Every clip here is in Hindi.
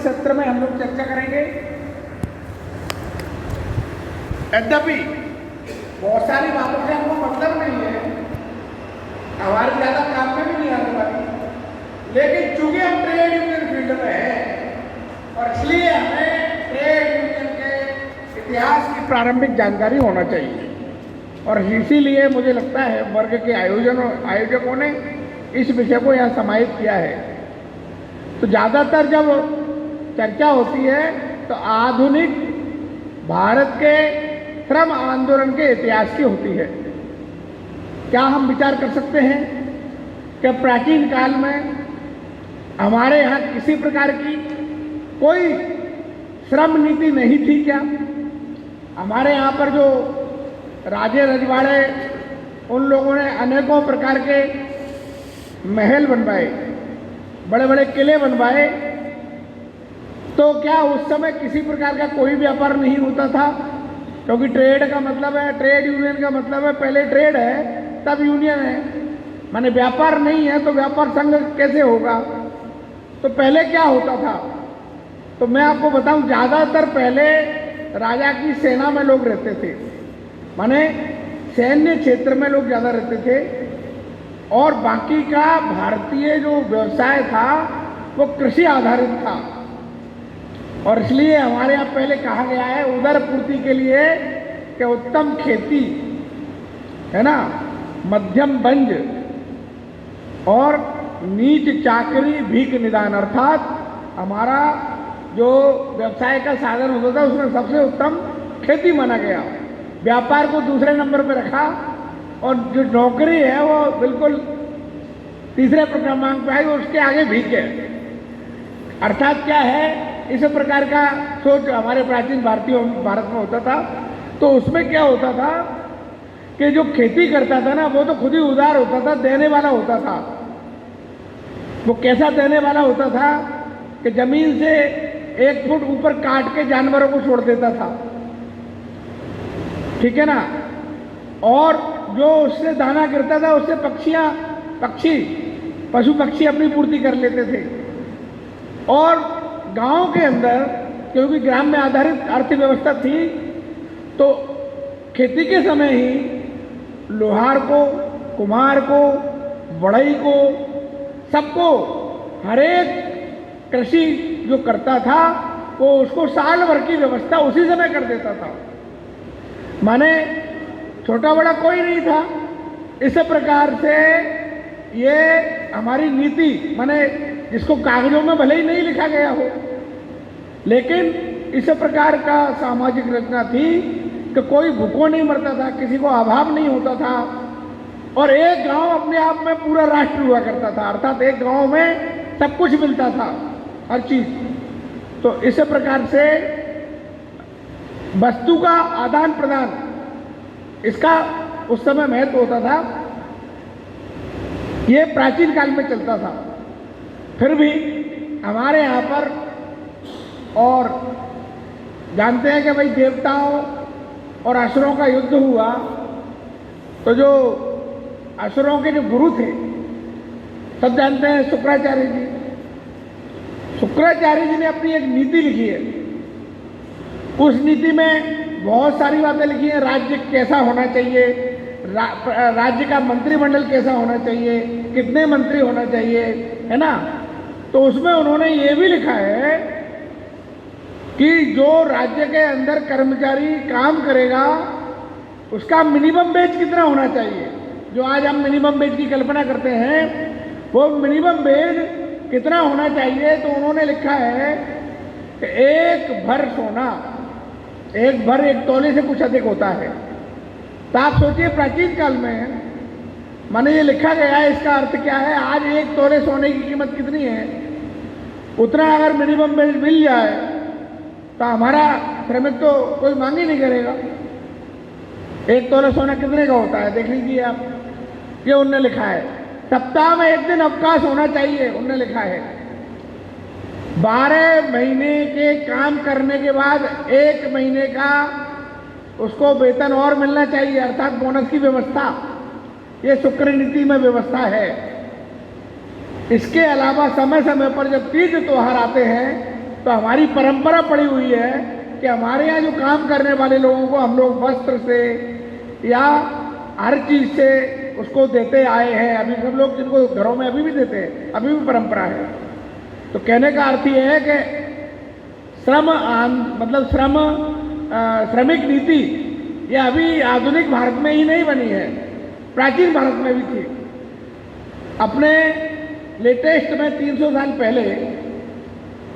सत्र में हम लोग चर्चा करेंगे। यद्यपि बहुत सारी बातों से हमको मतलब नहीं है, हमारी ज़्यादा काम में भी नहीं आने वाली, लेकिन चूंकि हम ट्रेड यूनियन फील्ड में हैं और इसलिए हमें ट्रेड यूनियन के इतिहास की प्रारंभिक जानकारी होना चाहिए। और इसीलिए मुझे लगता है वर्ग के आयोजकों ने इस विषय को यहाँ समाहित किया है। तो ज़्यादातर जब चर्चा होती है तो आधुनिक भारत के श्रम आंदोलन के इतिहास की होती है। क्या हम विचार कर सकते हैं कि प्राचीन काल में हमारे यहाँ किसी प्रकार की कोई श्रम नीति नहीं थी क्या? हमारे यहाँ पर जो राजे रजवाड़े, उन लोगों ने अनेकों प्रकार के महल बनवाए, बड़े बड़े किले बनवाए, तो क्या उस समय किसी प्रकार का कोई व्यापार नहीं होता था? क्योंकि ट्रेड का मतलब है, ट्रेड यूनियन का मतलब है पहले ट्रेड है तब यूनियन है, माने व्यापार नहीं है तो व्यापार संघ कैसे होगा? तो पहले क्या होता था? तो मैं आपको बताऊं, ज़्यादातर पहले राजा की सेना में लोग रहते थे, माने सैन्य क्षेत्र में लोग ज़्यादा रहते थे, और बाकी का भारतीय जो व्यवसाय था वो कृषि आधारित था। और इसलिए हमारे यहाँ पहले कहा गया है उदर पूर्ति के लिए कि उत्तम खेती है ना, मध्यम बंज और नीच चाकरी भीख निदान, अर्थात हमारा जो व्यवसाय का साधन होता था उसमें सबसे उत्तम खेती माना गया, व्यापार को दूसरे नंबर पर रखा, और जो नौकरी है वो बिल्कुल तीसरे क्रमांक पे आई, उसके आगे भीख है। अर्थात क्या है, इस प्रकार का सोच हमारे प्राचीन भारत में होता था। तो उसमें क्या होता था कि जो खेती करता था ना वो तो खुद ही उदार होता था, देने वाला होता था। वो कैसा देने वाला होता था कि जमीन से 1 फुट ऊपर काट के जानवरों को छोड़ देता था, ठीक है ना, और जो उससे दाना गिरता था उससे पशु पक्षी अपनी पूर्ति कर लेते थे। और गांव के अंदर क्योंकि ग्राम में आधारित अर्थव्यवस्था थी, तो खेती के समय ही लोहार को, कुम्हार को, बढ़ई को, सबको हर एक कृषि जो करता था वो उसको साल भर की व्यवस्था उसी समय कर देता था, माने छोटा बड़ा कोई नहीं था। इस प्रकार से ये हमारी नीति, माने जिसको कागजों में भले ही नहीं लिखा गया हो, लेकिन इस प्रकार का सामाजिक रचना थी कि कोई भूखों नहीं मरता था, किसी को अभाव नहीं होता था, और एक गांव अपने आप में पूरा राष्ट्र हुआ करता था, अर्थात एक गांव में सब कुछ मिलता था, हर चीज। तो इस प्रकार से वस्तु का आदान प्रदान, इसका उस समय महत्व होता था, ये प्राचीन काल में चलता था। फिर भी हमारे यहाँ पर, और जानते हैं कि भाई देवताओं और असुरों का युद्ध हुआ, तो जो असुरों के जो गुरु थे सब जानते हैं, शुक्राचार्य जी। शुक्राचार्य जी ने अपनी एक नीति लिखी है, उस नीति में बहुत सारी बातें लिखी हैं। राज्य कैसा होना चाहिए, राज्य का मंत्रिमंडल कैसा होना चाहिए, कितने मंत्री होना चाहिए, है ना। तो उसमें उन्होंने ये भी लिखा है कि जो राज्य के अंदर कर्मचारी काम करेगा उसका मिनिमम वेज कितना होना चाहिए। जो आज हम मिनिमम वेज की कल्पना करते हैं वो मिनिमम वेज कितना होना चाहिए, तो उन्होंने लिखा है कि 1 भर सोना, 1 भर 1 तोले से कुछ अधिक होता है। तो आप सोचिए प्राचीन काल में माने ये लिखा गया है, इसका अर्थ क्या है? आज 1 तोले सोने की कीमत कितनी है, उतना अगर मिनिमम वेज मिल जाए तो हमारा श्रमिक तो कोई मांग ही नहीं करेगा। 1 तोला सोना कितने का होता है देख लीजिए आप, ये उनने लिखा है। सप्ताह में 1 दिन अवकाश होना चाहिए, उनने लिखा है। 12 महीने के काम करने के बाद 1 महीने का उसको वेतन और मिलना चाहिए, अर्थात बोनस की व्यवस्था, ये शुक्र नीति में व्यवस्था है। इसके अलावा समय समय पर जब तीज त्योहार आते हैं तो हमारी परंपरा पड़ी हुई है कि हमारे यहाँ जो काम करने वाले लोगों को हम लोग वस्त्र से या हर चीज़ से उसको देते आए हैं। अभी सब लोग जिनको घरों में अभी भी देते हैं, अभी भी परंपरा है। तो कहने का अर्थ ये है कि मतलब श्रमिक नीति ये अभी आधुनिक भारत में ही नहीं बनी है, प्राचीन भारत में भी थी। अपने लेटेस्ट में 300 साल पहले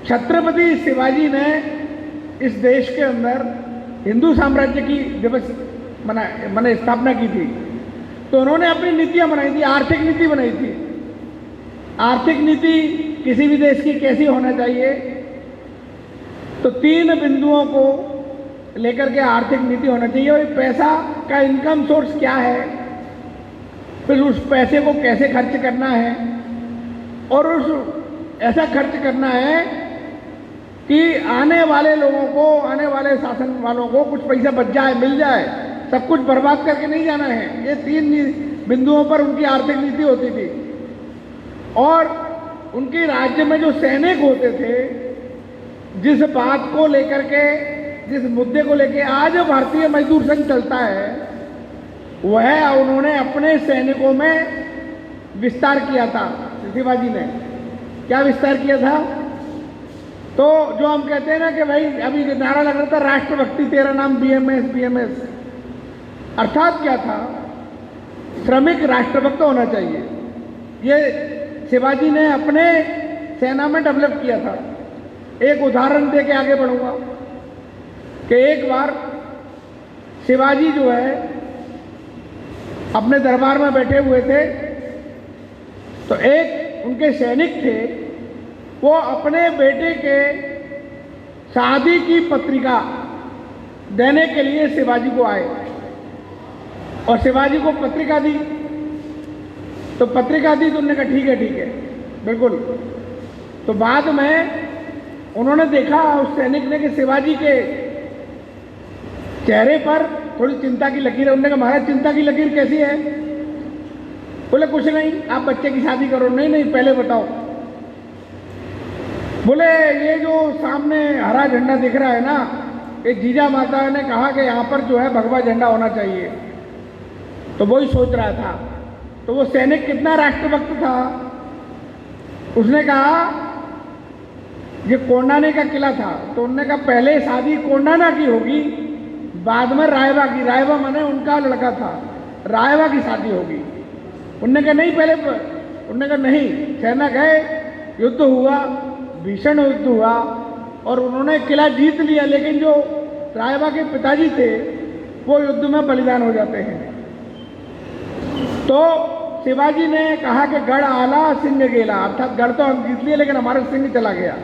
छत्रपति शिवाजी ने इस देश के अंदर हिंदू साम्राज्य की दिवस मैंने स्थापना की थी। तो उन्होंने अपनी नीतियां बनाई थी, आर्थिक नीति बनाई थी। आर्थिक नीति किसी भी देश की कैसी होना चाहिए, तो 3 बिंदुओं को लेकर के आर्थिक नीति होना चाहिए। और पैसा का इनकम सोर्स क्या है, फिर उस पैसे को कैसे खर्च करना है, और उस ऐसा खर्च करना है कि आने वाले लोगों को, आने वाले शासन वालों को कुछ पैसा बच जाए, मिल जाए, सब कुछ बर्बाद करके नहीं जाना है। ये 3 बिंदुओं पर उनकी आर्थिक नीति होती थी। और उनके राज्य में जो सैनिक होते थे, जिस बात को लेकर के, जिस मुद्दे को लेकर आज भारतीय मजदूर संघ चलता है, वह उन्होंने अपने सैनिकों में विस्तार किया था। शिवाजी ने क्या विस्तार किया था? तो जो हम कहते हैं ना कि भाई अभी नारा लग रहा था, राष्ट्रभक्ति तेरा नाम बीएमएस बीएमएस, अर्थात क्या था? श्रमिक राष्ट्रभक्त होना चाहिए। ये शिवाजी ने अपने सेना में डेवलप किया था। एक उदाहरण दे के आगे बढ़ूंगा कि एक बार शिवाजी जो है अपने दरबार में बैठे हुए थे, तो एक उनके सैनिक थे, वो अपने बेटे के शादी की पत्रिका देने के लिए शिवाजी को आए और शिवाजी को पत्रिका दी। तो पत्रिका दी तो उन्होंने कहा ठीक है बिल्कुल। तो बाद में उन्होंने देखा उस सैनिक ने कि शिवाजी के चेहरे पर थोड़ी चिंता की लकीर है। उन्होंने कहा महाराज चिंता की लकीर कैसी है? बोले कुछ नहीं, आप बच्चे की शादी करो। नहीं पहले बताओ। बोले ये जो सामने हरा झंडा दिख रहा है ना, ये जीजा माता ने कहा कि यहाँ पर जो है भगवा झंडा होना चाहिए। तो वही सोच रहा था। तो वो सैनिक कितना राष्ट्रभक्त था, उसने कहा ये कोंडाने का किला था, तो उन्होंने कहा पहले शादी कोंडाना की होगी, बाद में रायबा की। रायबा माने उनका लड़का था, रायबा की शादी होगी। उन्होंने कहा नहीं पहले, उन्होंने कहा नहीं। सेना गए, युद्ध हुआ, भीषण युद्ध हुआ और उन्होंने किला जीत लिया, लेकिन जो रायबा के पिताजी थे वो युद्ध में बलिदान हो जाते हैं। तो शिवाजी ने कहा कि गढ़ आला सिंह गेला, अर्थात गढ़ तो हम जीत लिए लेकिन हमारा सिंह चला गया।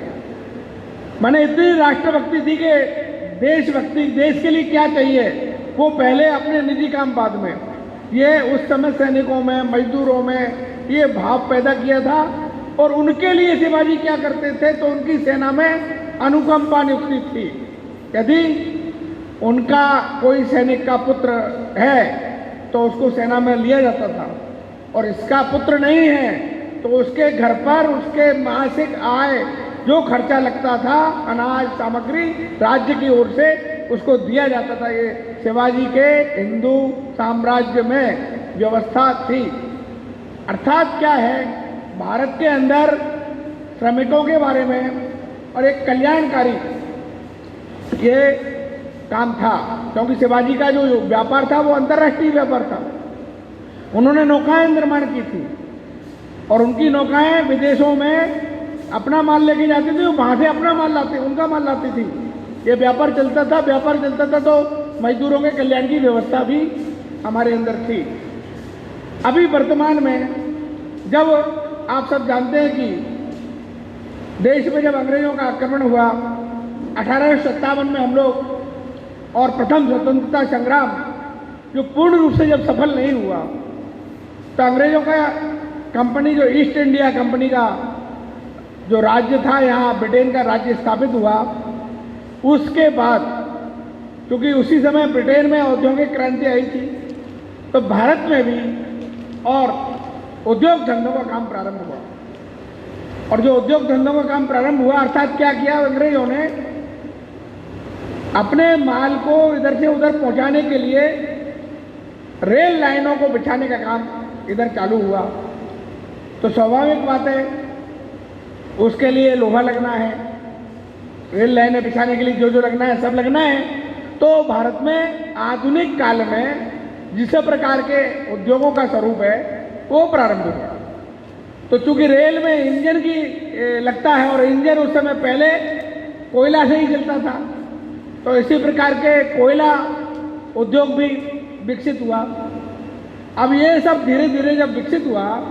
मैंने इतनी राष्ट्रभक्ति थी कि देशभक्ति, देश के लिए क्या चाहिए वो पहले, अपने निजी काम बाद में। ये उस समय सैनिकों में, मजदूरों में ये भाव पैदा किया था। और उनके लिए शिवाजी क्या करते थे, तो उनकी सेना में अनुकंपा नियुक्ति थी। यदि उनका कोई सैनिक का पुत्र है तो उसको सेना में लिया जाता था, और इसका पुत्र नहीं है तो उसके घर पर उसके मासिक आय जो खर्चा लगता था, अनाज सामग्री राज्य की ओर से उसको दिया जाता था। ये शिवाजी के हिंदू साम्राज्य में व्यवस्था थी। अर्थात क्या है, भारत के अंदर श्रमिकों के बारे में और एक कल्याणकारी ये काम था, क्योंकि शिवाजी का जो व्यापार था वो अंतर्राष्ट्रीय व्यापार था। उन्होंने नौकाएं निर्माण की थी और उनकी नौकाएं विदेशों में अपना माल लेके जाती थी, वहाँ से अपना माल लाती, उनका माल लाती थी। ये व्यापार चलता था। व्यापार चलता था तो मजदूरों के कल्याण की व्यवस्था भी हमारे अंदर थी। अभी वर्तमान में जब आप सब जानते हैं कि देश में जब अंग्रेजों का आक्रमण हुआ 1857 में हम लोग, और प्रथम स्वतंत्रता संग्राम जो पूर्ण रूप से जब सफल नहीं हुआ, तो अंग्रेजों का कंपनी, जो ईस्ट इंडिया कंपनी का जो राज्य था, यहाँ ब्रिटेन का राज्य स्थापित हुआ। उसके बाद क्योंकि उसी समय ब्रिटेन में औद्योगिक क्रांति आई थी, तो भारत में भी और उद्योग धंधों का काम प्रारंभ हुआ। और जो उद्योग धंधों का काम प्रारंभ हुआ, अर्थात क्या किया अंग्रेजों ने, अपने माल को इधर से उधर पहुंचाने के लिए रेल लाइनों को बिछाने का काम इधर चालू हुआ। तो स्वाभाविक बात है, उसके लिए लोहा लगना है, रेल लाइनें बिछाने के लिए जो जो लगना है सब लगना है। तो भारत में आधुनिक काल में जिस प्रकार के उद्योगों का स्वरूप है वो प्रारंभ हुआ। तो चूंकि रेल में इंजन की लगता है और इंजन उस समय पहले कोयला से ही चलता था, तो इसी प्रकार के कोयला उद्योग भी विकसित हुआ। अब ये सब धीरे धीरे जब विकसित हुआ,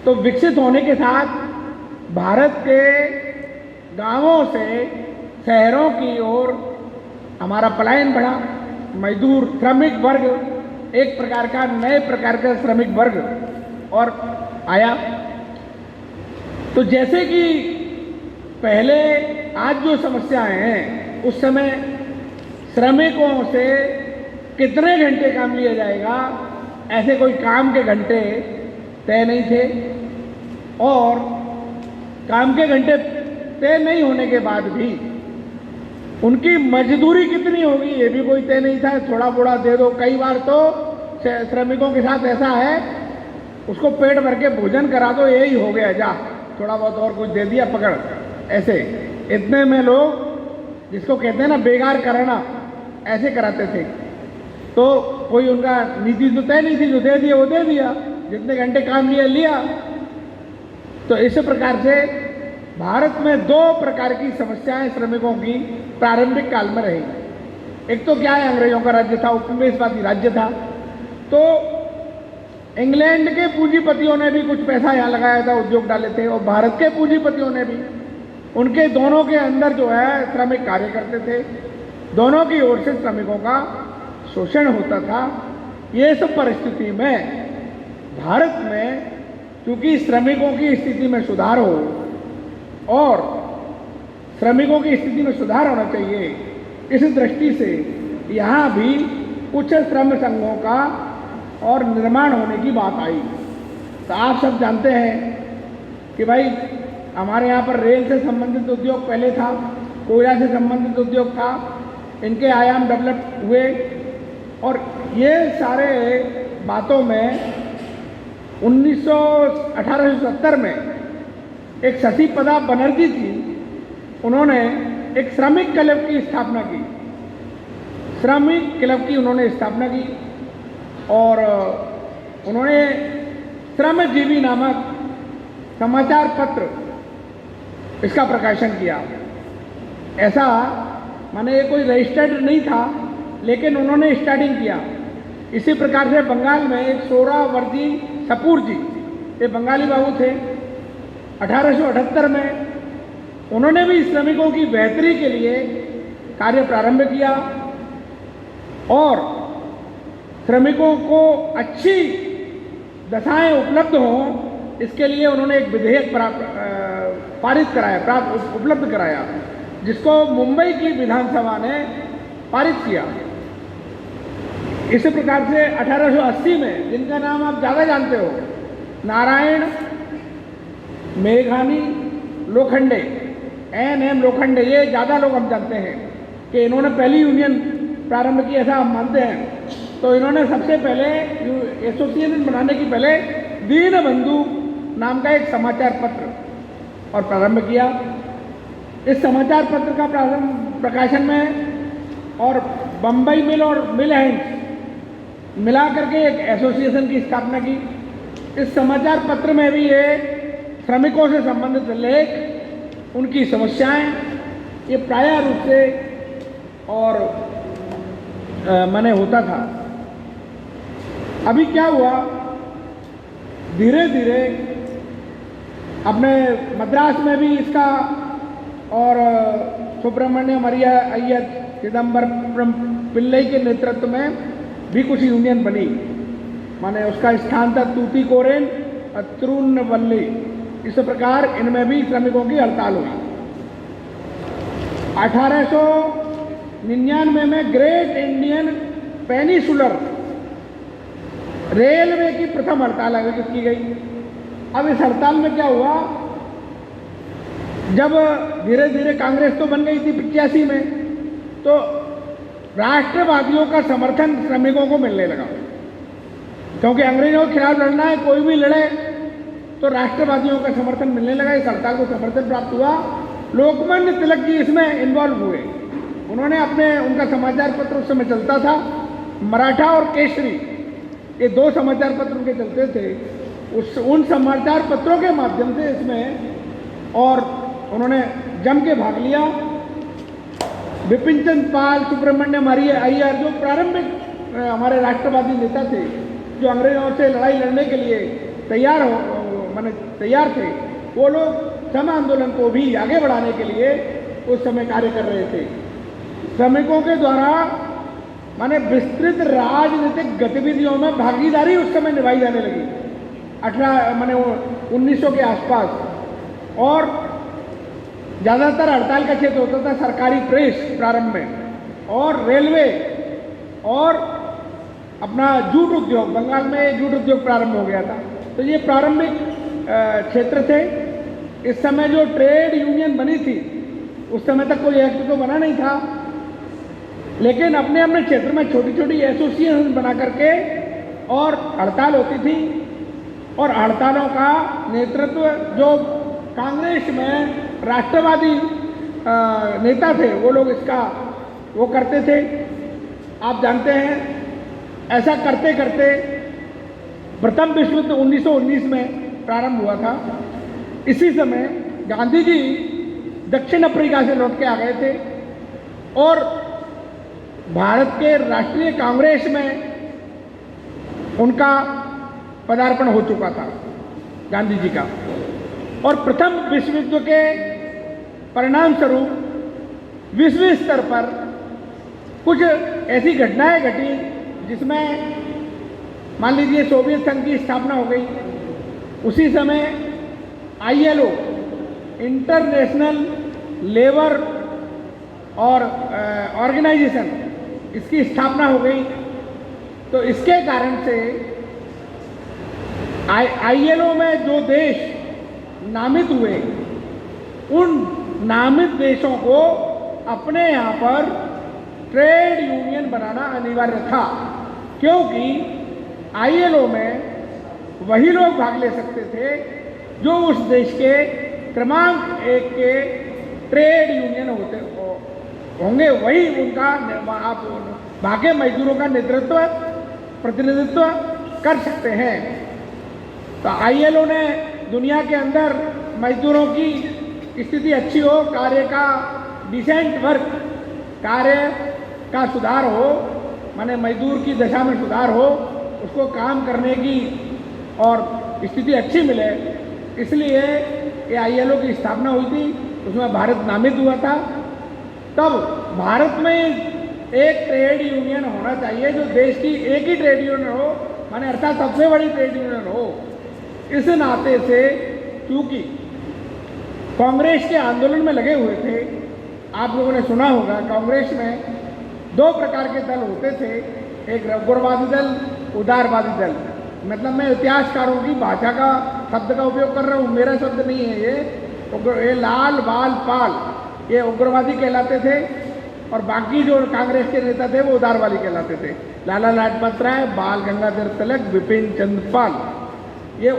तो विकसित होने के साथ भारत के गांवों से शहरों की ओर हमारा पलायन बढ़ा। मजदूर श्रमिक वर्ग, एक प्रकार का नए प्रकार का श्रमिक वर्ग और आया। तो जैसे कि पहले आज जो समस्याएं हैं, उस समय श्रमिकों से कितने घंटे काम लिया जाएगा, ऐसे कोई काम के घंटे तय नहीं थे, और काम के घंटे तय नहीं होने के बाद भी उनकी मजदूरी कितनी होगी ये भी कोई तय नहीं था। थोड़ा बोड़ा दे दो, कई बार तो श्रमिकों के साथ ऐसा है, उसको पेट भर के भोजन करा दो, यही हो गया, जा थोड़ा बहुत और कुछ दे दिया, पकड़, ऐसे इतने में लोग, जिसको कहते हैं ना बेगार करना, ऐसे कराते थे। तो कोई उनका नीति तो तय नहीं थी, जो दे दिया वो दे दिया, जितने घंटे काम लिया लिया। तो इस प्रकार से भारत में दो प्रकार की समस्याएं श्रमिकों की प्रारंभिक काल में रही। एक तो क्या है, अंग्रेजों का राज्य था, उपनिवेशवादी राज्य था, तो इंग्लैंड के पूंजीपतियों ने भी कुछ पैसा यहाँ लगाया था, उद्योग डाले थे, और भारत के पूंजीपतियों ने भी। उनके दोनों के अंदर जो है श्रमिक कार्य करते थे, दोनों की ओर से श्रमिकों का शोषण होता था। ये सब परिस्थिति में भारत में क्योंकि श्रमिकों की स्थिति में सुधार हो और श्रमिकों की स्थिति में सुधार होना चाहिए, इस दृष्टि से यहाँ भी कुछ श्रम संघों का और निर्माण होने की बात आई। तो आप सब जानते हैं कि भाई हमारे यहाँ पर रेल से संबंधित उद्योग पहले था, कोयला से संबंधित उद्योग था, इनके आयाम डेवलप हुए, और ये सारे बातों में 1870 में एक शशिपदा बनर्जी थी, उन्होंने एक श्रमिक क्लब की स्थापना की। श्रमिक क्लब की उन्होंने स्थापना की और उन्होंने श्रमजीवी नामक समाचार पत्र इसका प्रकाशन किया। ऐसा माने ये कोई रजिस्टर्ड नहीं था, लेकिन उन्होंने स्टार्टिंग किया। इसी प्रकार से बंगाल में एक सोहरावर्दी सपूर जी, ये बंगाली बाबू थे, 1878 में उन्होंने भी श्रमिकों की बेहतरी के लिए कार्य प्रारंभ किया और श्रमिकों को अच्छी दशाएं उपलब्ध हों, इसके लिए उन्होंने एक विधेयक पारित कराया, उपलब्ध कराया, जिसको मुंबई की विधानसभा ने पारित किया। इसी प्रकार से 1880 में, जिनका नाम आप ज़्यादा जानते हो, नारायण मेघानी लोखंडे, NM लोखंडे, ये ज़्यादा लोग हम जानते हैं कि इन्होंने पहली यूनियन प्रारंभ की, ऐसा हम मानते हैं। तो इन्होंने सबसे पहले एसोसिएशन बनाने की पहले दीनबंधु नाम का एक समाचार पत्र और प्रारंभ किया। इस समाचार पत्र का प्रकाशन में और बम्बई मिल और मिल हैंड्स मिला करके एक एसोसिएशन की स्थापना की। इस समाचार पत्र में भी ये श्रमिकों से संबंधित लेख, उनकी समस्याएं, ये प्राय रूप से और माने होता था। अभी क्या हुआ, धीरे धीरे अपने मद्रास में भी इसका और सुब्रमण्यम अय्यर, चिदम्बरम पिल्लई के नेतृत्व में भी कुछ यूनियन बनी। माने उसका स्थान था तूतीकोरेन और तिरुन्नवल्ली। इस प्रकार इनमें भी श्रमिकों की हड़ताल हुई। 1899 में ग्रेट इंडियन पेनिसुलर रेलवे की प्रथम हड़ताल आयोजित की गई। अब इस हड़ताल में क्या हुआ जब धीरे धीरे कांग्रेस तो बन गई थी 85 में, तो राष्ट्रवादियों का समर्थन श्रमिकों को मिलने लगा, क्योंकि अंग्रेजों के खिलाफ लड़ना है, कोई भी लड़े तो राष्ट्रवादियों का समर्थन मिलने लगा। इस हड़ताल को समर्थन प्राप्त हुआ। लोकमान्य तिलक जी इसमें इन्वॉल्व हुए। उन्होंने उनका समाचार पत्र उस समय चलता था, मराठा और केसरी, ये 2 समाचार पत्र उनके चलते थे। उन समाचार पत्रों के माध्यम से इसमें और उन्होंने जम के भाग लिया। विपिन चंद्र पाल, सुब्रमण्यम अय्यर, जो प्रारंभिक हमारे राष्ट्रवादी नेता थे, जो अंग्रेजों से लड़ाई लड़ने के लिए तैयार थे, वो लोग सम आंदोलन को भी आगे बढ़ाने के लिए उस समय कार्य कर रहे थे। श्रमिकों के द्वारा विस्तृत राजनीतिक गतिविधियों में भागीदारी उस समय निभाई जाने लगी 1900 के आसपास। और ज़्यादातर हड़ताल का क्षेत्र होता था सरकारी प्रेस प्रारंभ में, और रेलवे, और अपना जूट उद्योग। बंगाल में जूट उद्योग प्रारंभ हो गया था। तो ये प्रारंभिक क्षेत्र थे। इस समय जो ट्रेड यूनियन बनी थी, उस समय तक कोई एक्ट तो बना नहीं था, लेकिन अपने अपने क्षेत्र में छोटी छोटी एसोसिएशन बना करके और हड़ताल होती थी। और हड़तालों का नेतृत्व जो कांग्रेस में राष्ट्रवादी नेता थे, वो लोग वो करते थे। आप जानते हैं, ऐसा करते करते प्रथम विश्व युद्ध 1919 में प्रारंभ हुआ था। इसी समय गांधी जी दक्षिण अफ्रीका से लौट के आ गए थे और भारत के राष्ट्रीय कांग्रेस में उनका पदार्पण हो चुका था, गांधी जी का। और प्रथम विश्व युद्ध के परिणाम स्वरूप विश्व स्तर पर कुछ ऐसी घटनाएं घटी जिसमें मान लीजिए सोवियत संघ की स्थापना हो गई। उसी समय ILO, इंटरनेशनल लेबर और ऑर्गेनाइजेशन, इसकी स्थापना हो गई। तो इसके कारण से ILO में जो देश नामित हुए, उन नामित देशों को अपने यहाँ पर ट्रेड यूनियन बनाना अनिवार्य था, क्योंकि ILO में वही लोग भाग ले सकते थे जो उस देश के क्रमांक 1 के ट्रेड यूनियन होंगे। वही उनका आप बाकी मजदूरों का प्रतिनिधित्व कर सकते हैं। तो ILO ने दुनिया के अंदर मजदूरों की स्थिति अच्छी हो, कार्य का डिसेंट वर्क, कार्य का सुधार हो, मजदूर की दशा में सुधार हो, उसको काम करने की और स्थिति अच्छी मिले, इसलिए ये ILO की स्थापना हुई थी। उसमें भारत नामित हुआ था। तब भारत में एक ट्रेड यूनियन होना चाहिए जो देश की एक ही ट्रेड यूनियन हो, अर्थात सबसे बड़ी ट्रेड यूनियन हो। इस नाते से चूंकि कांग्रेस के आंदोलन में लगे हुए थे, आप लोगों ने सुना होगा कांग्रेस में 2 प्रकार के दल होते थे, एक उग्रवादी दल, उदारवादी दल। मैं इतिहासकारों की भाषा का शब्द का उपयोग कर रहा हूँ, मेरा शब्द नहीं है ये लाल बाल पाल, ये उग्रवादी कहलाते थे, और बाकी जो कांग्रेस के नेता थे वो उदारवादी कहलाते थे। लाला लाजपत राय, बाल गंगाधर तिलक, विपिन चंद्र पाल, ये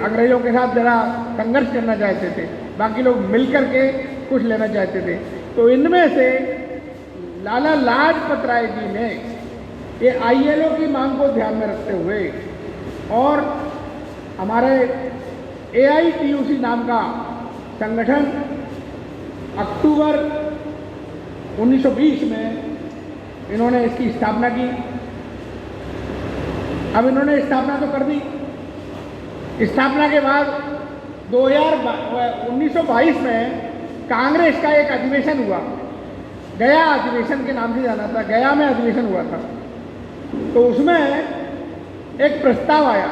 अंग्रेजों के साथ जरा संघर्ष करना चाहते थे, बाकी लोग मिलकर के कुछ लेना चाहते थे। तो इनमें से लाला लाजपत राय जी ने ये ILO की मांग को ध्यान में रखते हुए और हमारे AITUC नाम का संगठन अक्टूबर 1920 में इन्होंने इसकी स्थापना की। अब इन्होंने स्थापना तो कर दी। स्थापना के बाद 1922 में कांग्रेस का एक अधिवेशन हुआ, गया अधिवेशन के नाम से जाना था, गया में अधिवेशन हुआ था। तो उसमें एक प्रस्ताव आया।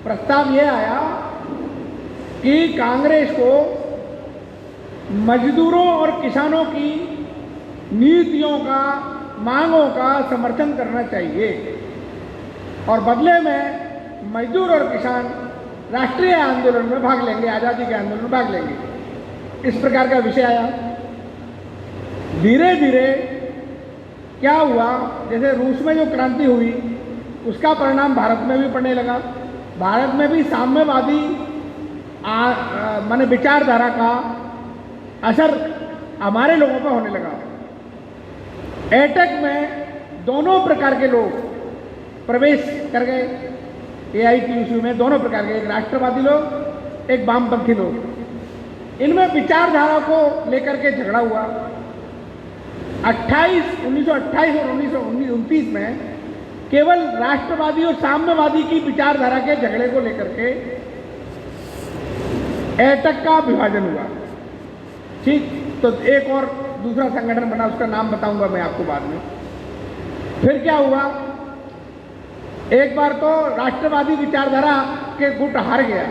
प्रस्ताव ये आया कि कांग्रेस को मजदूरों और किसानों की नीतियों का, मांगों का समर्थन करना चाहिए, और बदले में मजदूर और किसान राष्ट्रीय आंदोलन में भाग लेंगे, आज़ादी के आंदोलन में भाग लेंगे। इस प्रकार का विषय आया। धीरे धीरे क्या हुआ, जैसे रूस में जो क्रांति हुई उसका परिणाम भारत में भी पड़ने लगा। भारत में भी साम्यवादी माने विचारधारा का असर हमारे लोगों पर होने लगा। एटक में दोनों प्रकार के लोग प्रवेश कर गए। AITUC में दोनों प्रकार के, एक राष्ट्रवादी लोग, एक वामपंथी लोग। इनमें विचारधारा को लेकर के झगड़ा हुआ। 1928 और 1929 में केवल राष्ट्रवादी और साम्यवादी की विचारधारा के झगड़े को लेकर के एटक का विभाजन हुआ। ठीक, तो एक और दूसरा संगठन बना, उसका नाम बताऊंगा मैं आपको बाद में। फिर क्या हुआ, एक बार तो राष्ट्रवादी विचारधारा के गुट हार गया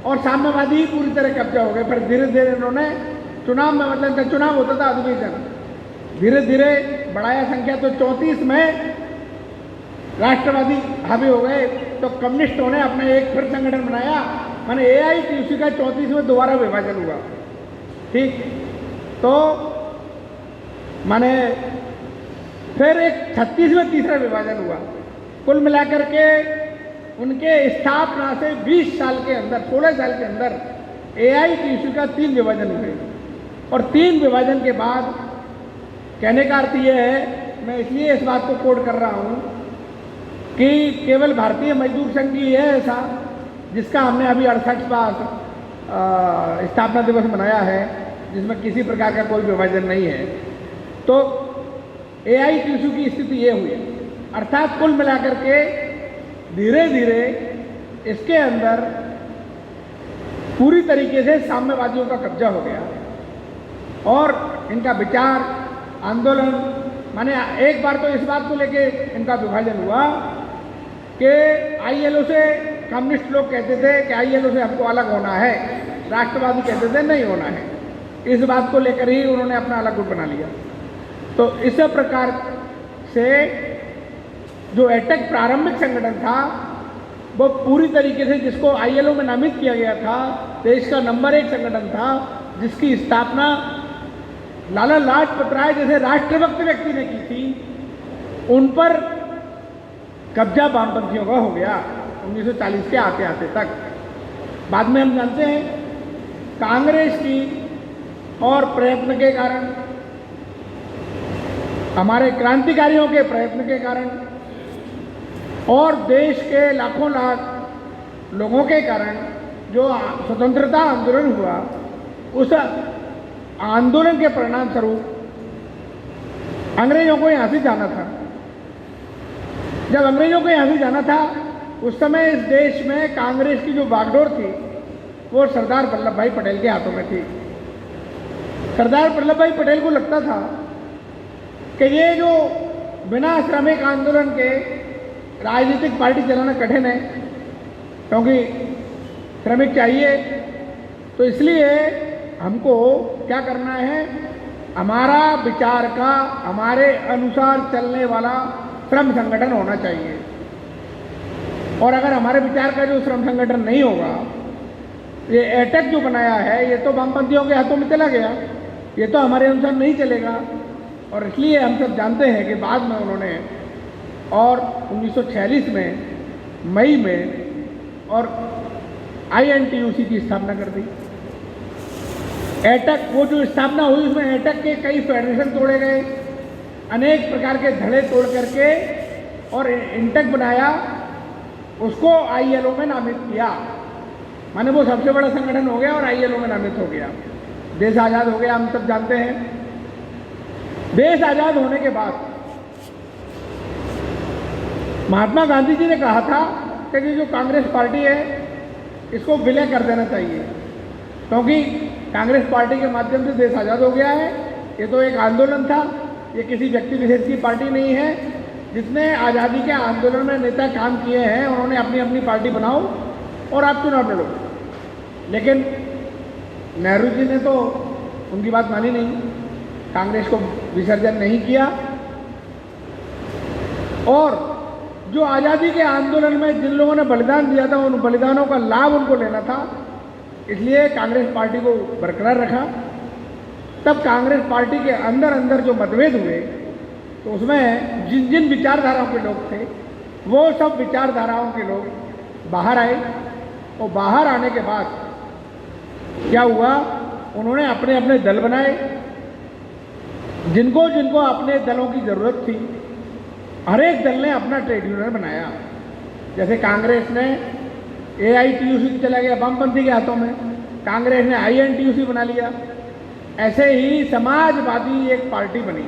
और साम्यवादी ही पूरी तरह कब्जा हो गए। फिर धीरे धीरे इन्होंने चुनाव में, मतलब चुनाव होता था अधिवेशन, धीरे धीरे बढ़ाया संख्या, तो 34 में राष्ट्रवादी हावी हो गए। तो कम्युनिस्टों ने अपना एक फिर संगठन बनाया, माने AITUC का 34 में दोबारा विभाजन हुआ। ठीक, तो माने फिर एक 36 में तीसरा विभाजन हुआ। कुल मिलाकर के उनके स्थापना से 20 साल के अंदर, 16 साल के अंदर AITUC का 3 विभाजन हुए। और 3 विभाजन के बाद, कहने का अर्थ यह है, मैं इसलिए इस बात को कोट कर रहा हूँ कि केवल भारतीय मजदूर संघ ही है ऐसा जिसका हमने अभी 68वां स्थापना दिवस मनाया है, जिसमें किसी प्रकार का कोई विभाजन नहीं है। तो AITUC की स्थिति ये हुई, अर्थात कुल मिलाकर के धीरे धीरे इसके अंदर पूरी तरीके से साम्यवादियों का कब्जा हो गया और इनका विचार आंदोलन, माने एक बार तो इस बात को लेके इनका विभाजन हुआ कि ILO से कम्युनिस्ट लोग कहते थे कि ILO से हमको अलग होना है, राष्ट्रवादी कहते थे नहीं होना है। इस बात को लेकर ही उन्होंने अपना अलग गुट बना लिया। तो इस प्रकार से जो एटक प्रारंभिक संगठन था वो पूरी तरीके से, जिसको ILO में नामित किया गया था, देश का नंबर 1 संगठन था, जिसकी स्थापना लाला लाजपत राय जैसे राष्ट्रभक्त व्यक्ति ने की थी, उन पर कब्जा वामपंथियों का हो गया 1940 के आते आते तक। बाद में हम जानते हैं कांग्रेस की और प्रयत्न के कारण, हमारे क्रांतिकारियों के प्रयत्न के कारण और देश के लाखों लाख लोगों के कारण जो स्वतंत्रता आंदोलन हुआ, उस आंदोलन के परिणाम स्वरूप अंग्रेजों को यहाँ से जाना था। जब अंग्रेजों को यहाँ से जाना था उस समय इस देश में कांग्रेस की जो बागडोर थी वो सरदार वल्लभ भाई पटेल के हाथों में थी। सरदार वल्लभ भाई पटेल को लगता था कि ये जो बिना श्रमिक आंदोलन के राजनीतिक पार्टी चलाना कठिन है, क्योंकि श्रमिक चाहिए, तो इसलिए हमको क्या करना है, हमारा विचार का हमारे अनुसार चलने वाला श्रम संगठन होना चाहिए। और अगर हमारे विचार का जो श्रम संगठन नहीं होगा, ये एटक जो बनाया है ये तो वामपंथियों के हाथों में चला गया, ये तो हमारे अनुसार नहीं चलेगा। और इसलिए हम सब जानते हैं कि बाद में उन्होंने और 1946 में मई में और INTUC की स्थापना कर दी। एटक, वो जो स्थापना हुई उसमें एटक के कई फेडरेशन तोड़े गए, अनेक प्रकार के धड़े तोड़ करके और इंटक बनाया, उसको ILO में नामित किया। माने वो सबसे बड़ा संगठन हो गया और ILO में नामित हो गया। देश आज़ाद हो गया, हम सब जानते हैं। देश आज़ाद होने के बाद महात्मा गांधी जी ने कहा था कि जो कांग्रेस पार्टी है इसको विलय कर देना चाहिए, क्योंकि कांग्रेस पार्टी के माध्यम से देश आज़ाद हो गया है। ये तो एक आंदोलन था, ये किसी व्यक्ति विशेष की पार्टी नहीं है। जितने आज़ादी के आंदोलन में नेता काम किए हैं उन्होंने अपनी अपनी पार्टी बनाओ और आप चुनाव लड़ो। लेकिन नेहरू जी ने तो उनकी बात मानी नहीं, कांग्रेस को विसर्जन नहीं किया। और जो आज़ादी के आंदोलन में जिन लोगों ने बलिदान दिया था उन बलिदानों का लाभ उनको लेना था, इसलिए कांग्रेस पार्टी को बरकरार रखा। तब कांग्रेस पार्टी के अंदर अंदर जो मतभेद हुए तो उसमें जिन जिन विचारधाराओं के लोग थे वो सब विचारधाराओं के लोग बाहर आए, और बाहर आने के बाद क्या हुआ, उन्होंने अपने अपने दल बनाए। जिनको जिनको अपने दलों की ज़रूरत थी, हर एक दल ने अपना ट्रेड यूनियन बनाया। जैसे कांग्रेस ने AITUC चला गया वामपंथी के हाथों में, कांग्रेस ने INTUC बना लिया। ऐसे ही समाजवादी एक पार्टी बनी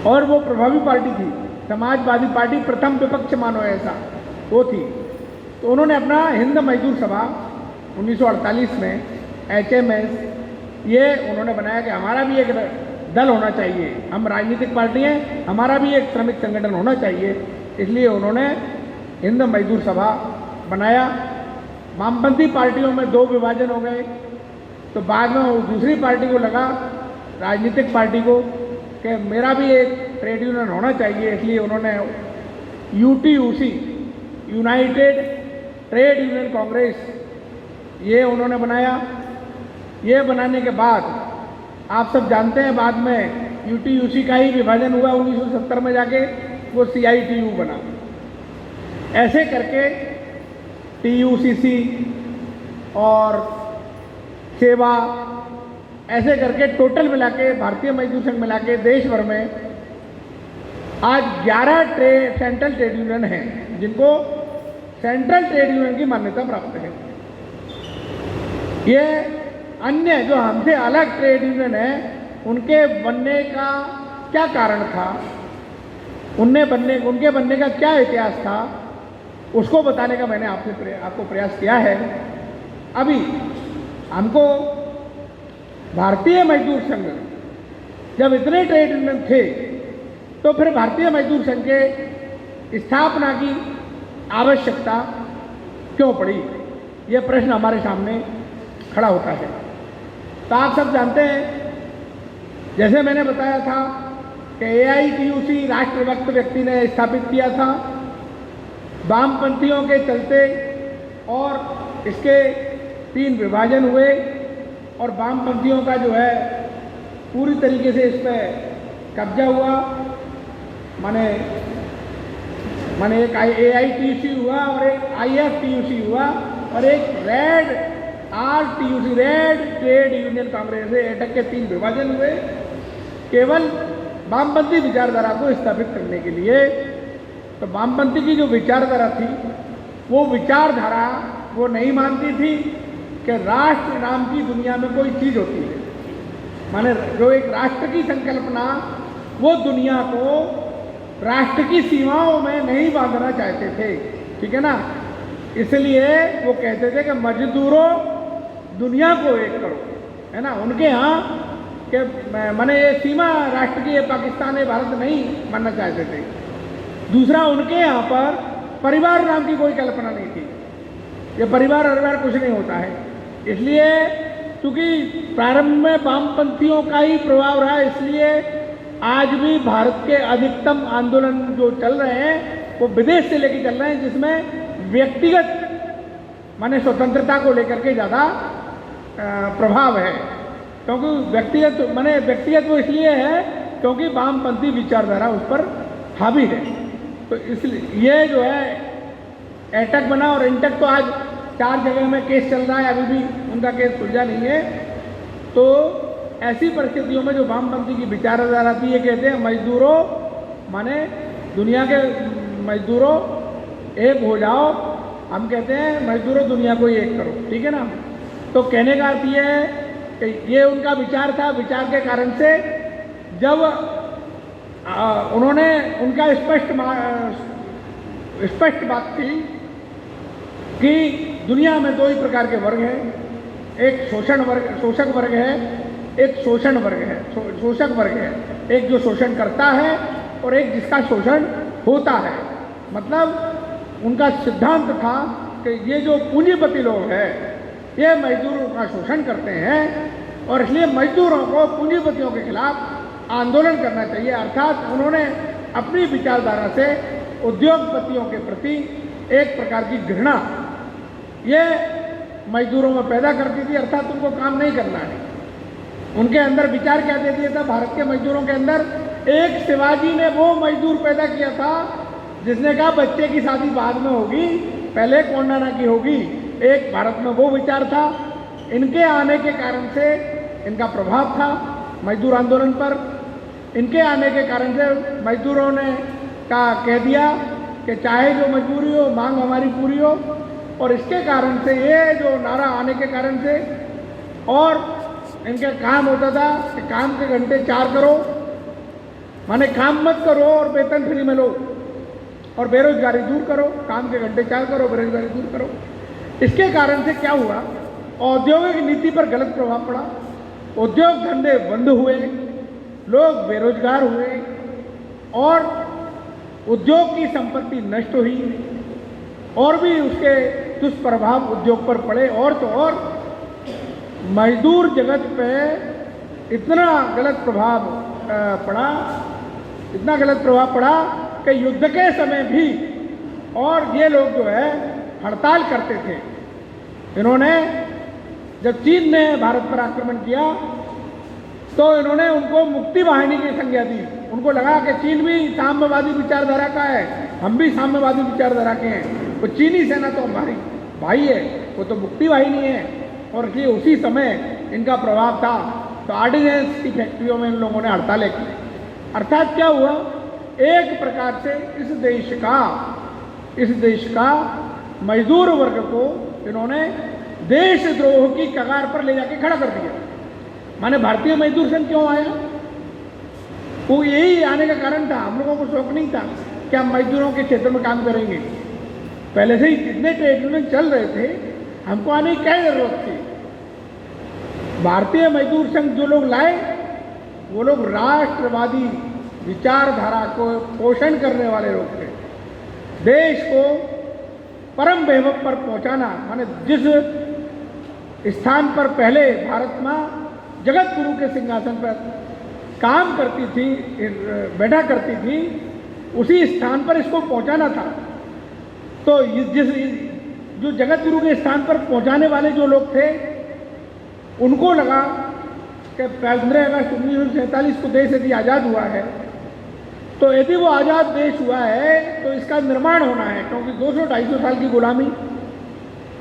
और वो प्रभावी पार्टी थी। समाजवादी पार्टी प्रथम विपक्ष मानो ऐसा वो थी। तो उन्होंने अपना हिंद मजदूर सभा 1948 में HMS ये उन्होंने बनाया कि हमारा भी एक दल होना चाहिए, हम राजनीतिक पार्टी हैं, हमारा भी एक श्रमिक संगठन होना चाहिए। इसलिए उन्होंने हिंद मजदूर सभा बनाया। वामपंथी पार्टियों में दो विभाजन हो गए, तो बाद में वो दूसरी पार्टी को लगा, राजनीतिक पार्टी को, कि मेरा भी एक ट्रेड यूनियन होना चाहिए। इसलिए उन्होंने UTUC United trade union Congress ये उन्होंने बनाया। ये बनाने के बाद आप सब जानते हैं बाद में UTUC का ही विभाजन हुआ 1970 में जाके, वो CITU बना। ऐसे करके TUCC और सेवा ऐसे करके टोटल मिला के भारतीय मजदूर संघ मिला के देश भर में आज 11 सेंट्रल ट्रेड यूनियन हैं जिनको सेंट्रल ट्रेड यूनियन की मान्यता प्राप्त है। ये अन्य जो हमसे अलग ट्रेड यूनियन है उनके बनने का क्या कारण था, उनके बनने का क्या इतिहास था, उसको बताने का मैंने आपको प्रयास किया है। अभी हमको भारतीय मजदूर संघ जब इतने ट्रेड यूनियन थे तो फिर भारतीय मजदूर संघ के स्थापना की आवश्यकता क्यों पड़ी, यह प्रश्न हमारे सामने खड़ा होता है। तो आप सब जानते हैं, जैसे मैंने बताया था कि AITUC राष्ट्रभक्त व्यक्ति ने स्थापित किया था वामपंथियों के चलते, और इसके 3 विभाजन हुए और वामपंथियों का जो है पूरी तरीके से इस पर कब्जा हुआ। माने एक AITUC हुआ और एक IFTUC हुआ और एक RTUC red trade union Congress से एटक के 3 विभाजन हुए केवल वामपंथी विचारधारा को स्थापित करने के लिए। तो वामपंथी की जो विचारधारा थी वो विचारधारा वो नहीं मानती थी कि राष्ट्र नाम की दुनिया में कोई चीज़ होती है। माने जो एक राष्ट्र की संकल्पना, वो दुनिया को राष्ट्र की सीमाओं में नहीं बांधना चाहते थे, ठीक है ना। इसलिए वो कहते थे कि मजदूरों दुनिया को एक करो, है ना। उनके यहाँ कि माने ये सीमा राष्ट्र की, ये पाकिस्तान है भारत नहीं मानना चाहते थे। दूसरा, उनके यहाँ पर परिवार नाम की कोई कल्पना नहीं थी। ये परिवार कुछ नहीं होता है। इसलिए चूँकि प्रारंभ में वामपंथियों का ही प्रभाव रहा, इसलिए आज भी भारत के अधिकतम आंदोलन जो चल रहे हैं वो विदेश से लेकर चल रहे हैं, जिसमें व्यक्तिगत माने स्वतंत्रता को लेकर के ज़्यादा प्रभाव है। क्योंकि व्यक्तिगत वो इसलिए है क्योंकि वामपंथी विचारधारा उस पर हावी है। तो इसलिए ये जो है एटक बना, और इंटक तो आज 4 जगह में केस चल रहा है, अभी भी उनका केस सुलझा नहीं है। तो ऐसी परिस्थितियों में जो वामपंथी की विचारधारा थी, ये कहते हैं मजदूरों माने दुनिया के मजदूरों एक हो जाओ। हम कहते हैं मजदूरों दुनिया को एक करो, ठीक है ना। तो कहने का अर्थ ये है कि ये उनका विचार था। विचार के कारण से जब उन्होंने उनका स्पष्ट बात थी कि दुनिया में 2 ही प्रकार के वर्ग हैं, एक शोषक वर्ग है, एक शोषक वर्ग है। एक जो शोषण करता है और एक जिसका शोषण होता है। मतलब उनका सिद्धांत था कि ये जो पूंजीपति लोग हैं ये मजदूरों का शोषण करते हैं, और इसलिए मजदूरों को पूंजीपतियों के खिलाफ आंदोलन करना चाहिए। अर्थात उन्होंने अपनी विचारधारा से उद्योगपतियों के प्रति एक प्रकार की घृणा ये मजदूरों में पैदा करती थी, अर्थात उनको काम नहीं करना है। उनके अंदर विचार क्या दे दिया था भारत के मजदूरों के अंदर? एक शिवाजी ने वो मजदूर पैदा किया था जिसने कहा बच्चे की शादी बाद में होगी, पहले कौन नाना की होगी। एक भारत में वो विचार था। इनके आने के कारण से, इनका प्रभाव था मजदूर आंदोलन पर। इनके आने के कारण से मजदूरों ने कह दिया कि चाहे जो मजबूरी हो, मांग हमारी पूरी हो। और इसके कारण से, ये जो नारा आने के कारण से, और इनका काम होता था कि काम के घंटे 4 करो, माने काम मत करो और वेतन फ्री में लो, और बेरोजगारी दूर करो। काम के घंटे 4 करो, बेरोजगारी दूर करो। इसके कारण से क्या हुआ? औद्योगिक नीति पर गलत प्रभाव पड़ा, उद्योग धंधे बंद हुए, लोग बेरोजगार हुए, और उद्योग की संपत्ति नष्ट हुई, और भी उसके दुष्प्रभाव उद्योग पर पड़े। और तो और मजदूर जगत पे इतना गलत प्रभाव पड़ा, इतना गलत प्रभाव पड़ा कि युद्ध के समय भी, और ये लोग जो है हड़ताल करते थे। इन्होंने, जब चीन ने भारत पर आक्रमण किया तो इन्होंने उनको मुक्ति वाहिनी की संज्ञा दी। उनको लगा कि चीन भी साम्यवादी विचारधारा का है, हम भी साम्यवादी विचारधारा के हैं, तो चीनी सेना तो हमारी भाई है, वो तो मुक्ति वाहिनी है। और इसलिए उसी समय इनका प्रभाव था। तो ऑर्डिनेंस की फैक्ट्रियों में इन लोगों ने हड़तालें की। अर्थात क्या हुआ? एक प्रकार से इस देश का मजदूर वर्ग को इन्होंने देशद्रोह की कगार पर ले जाके खड़ा कर दिया। माने भारतीय मजदूर संघ क्यों आया? वो यही आने का कारण था। हम लोगों को शौक नहीं था कि हम मजदूरों के क्षेत्र में काम करेंगे। पहले से ही जितने ट्रेड यूनियन चल रहे थे, हमको आने की क्या जरूरत थी? भारतीय मजदूर संघ जो लोग लाए, वो लोग राष्ट्रवादी विचारधारा को पोषण करने वाले लोग थे। देश को परम वैभव पर पहुंचाना, माने जिस स्थान पर पहले भारत माँ जगत गुरु के सिंहासन पर काम करती थी, बैठा करती थी, उसी स्थान पर इसको पहुंचाना था। तो जो जगत गुरु के स्थान पर पहुंचाने वाले जो लोग थे, उनको लगा कि 15 अगस्त 1947 को देश यदि आज़ाद हुआ है, तो यदि वो आज़ाद देश हुआ है तो इसका निर्माण होना है। क्योंकि 200-250 साल की गुलामी